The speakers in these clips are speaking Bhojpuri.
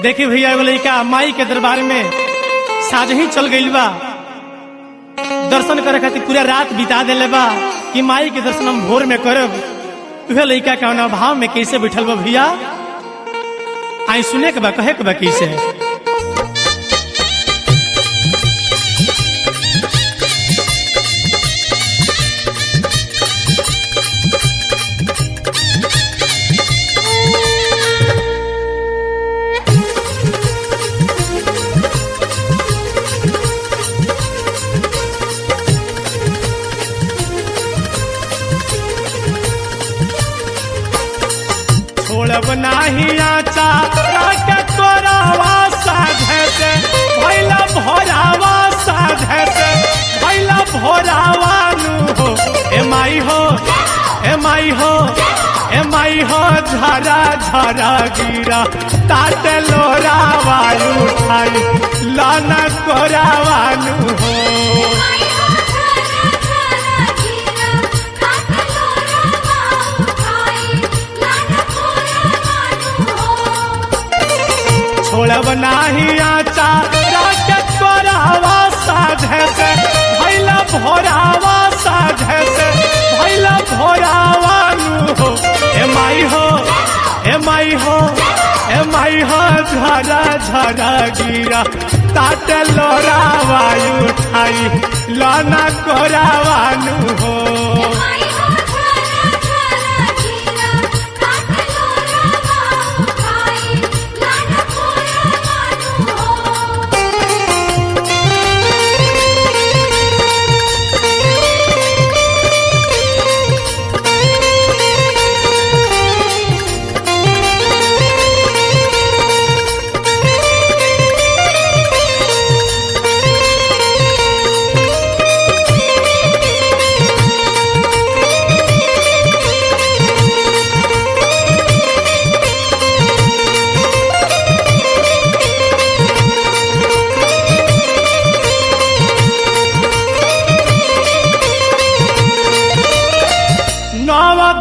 देखी भैया एगो लड़का माई के दरबार में साझ ही चल गइल बा। दर्शन करे खातिर पूरा रात बिता देले बा कि माई के दर्शन हम भोर में करब। वह लड़का कौन भाव में कैसे बैठल बा भैया, आई सुने के बा, कहे के बा कैसे। छोड़ब नाही आचा के तोरावा साधे से भैला भोरावा साधे से भैला भोरावा नु हो। ए माई हो, ए माई हो, ए माई हो, झरा झरा गिरा ताते लोरा वायु उठाई लाना कोरावा नु हो। छोड़ब नाही आचा के तोरावा साधे से भैला भोरावा साधे से भैला भोरावा नु हो। ए माई हो, ए माई हो, ए माई हो, झरा झरा गिरा ताते लोरा वायु उठाई लाना कोरावा नु हो।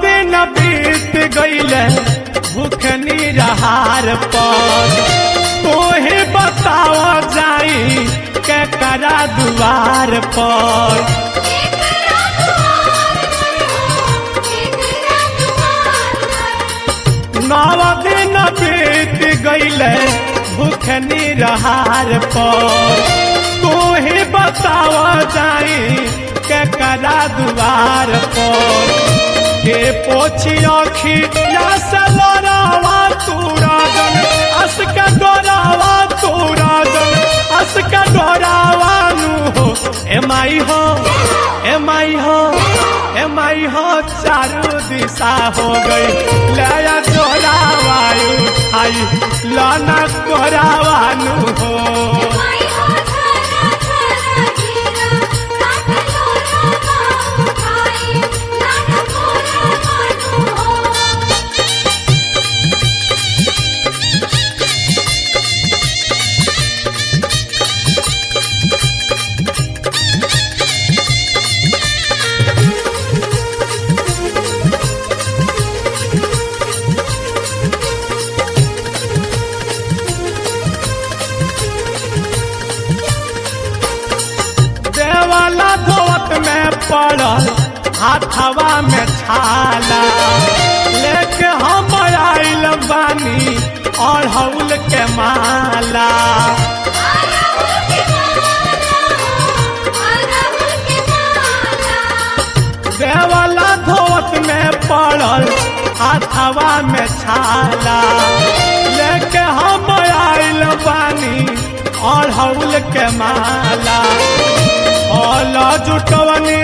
दिन बीत गईले भूखनी रहार पर, तोहे बताओ जाई के करा दुआर पर। नौ दिन बीत गईले भूखनी रहार पर, तोहे बताओ जाई के करा दुआर पर। के पोछी आखी या से लोरावा तू राजन अस के डोरावा तू राजन अस के डोरावा नु हो। ए माई हो, ए माई हो, ए माई हो, चारों दिशा हो गई लया डोरावा उठाई लाना कोरावा नु हो। देवाला धोवत में पड़ल हाथवा में छाला, लेके हम आइल बानी अड़हुल के माला। देवाला धोवत में पड़ल हाथवा में छाला, लेके हम आइल बानी अड़हुल के माला। ओला जुटवनी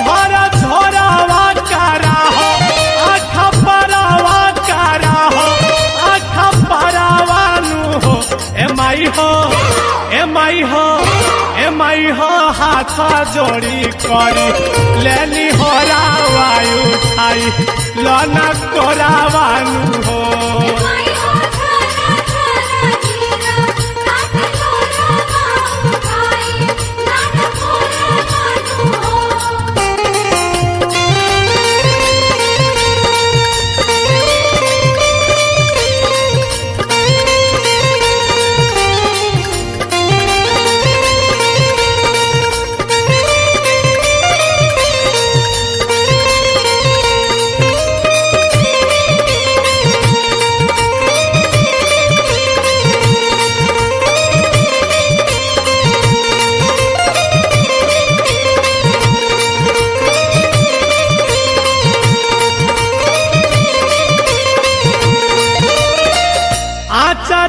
भरा झोरावा कारा हो, आखा परावा कारा हो, आखा परावा नु हो। ए माई हो, ए माई हो, ए माई हो, हाथ जोड़ी करी लेनी हो रावा उठाई लाना कोरावा नु हो।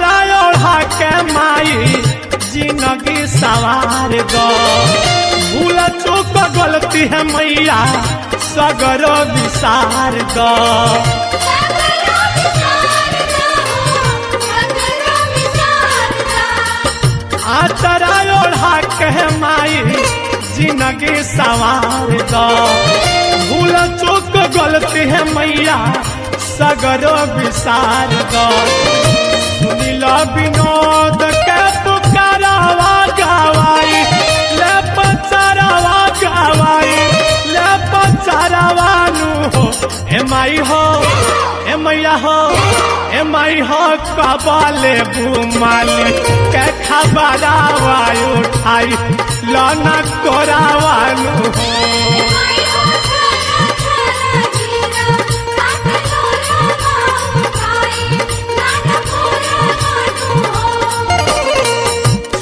आचरा ओढ़ा के माई जिंदगी सवार दो भूल चूक गलती है मैया सगरो विसार दो आचरा ओढ़ा के माई जिंदगी सवार दो भूल चूक गलती है मैया सगरो विसार दो सुनिल विनोद के पुकारावा गवाई ले पचारावा गवाई ले पचारावा नु हो ए माई हो ए मैया हो ए माई हो कबाले बुमाली के खबरावा उठाई लाना कोरावा नु हो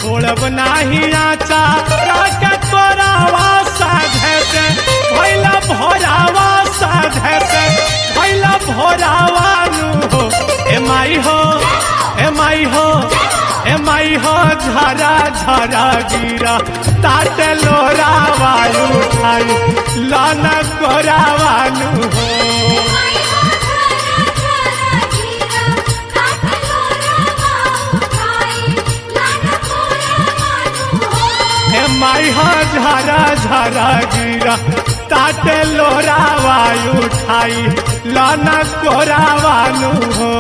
छोड़ब नाही आचा के तोरावा साधे से भैला भोरावा साधे से भैला भोरावा नु हो ए माई हो ए माई हो ए माई हो झरा झरा गिरा ताटे लोरावा उठाई लाना कोरावा नु हो माई हा झरा झरा गिरा ताटे लोरावा उठाई लाना कोरावा नु हो।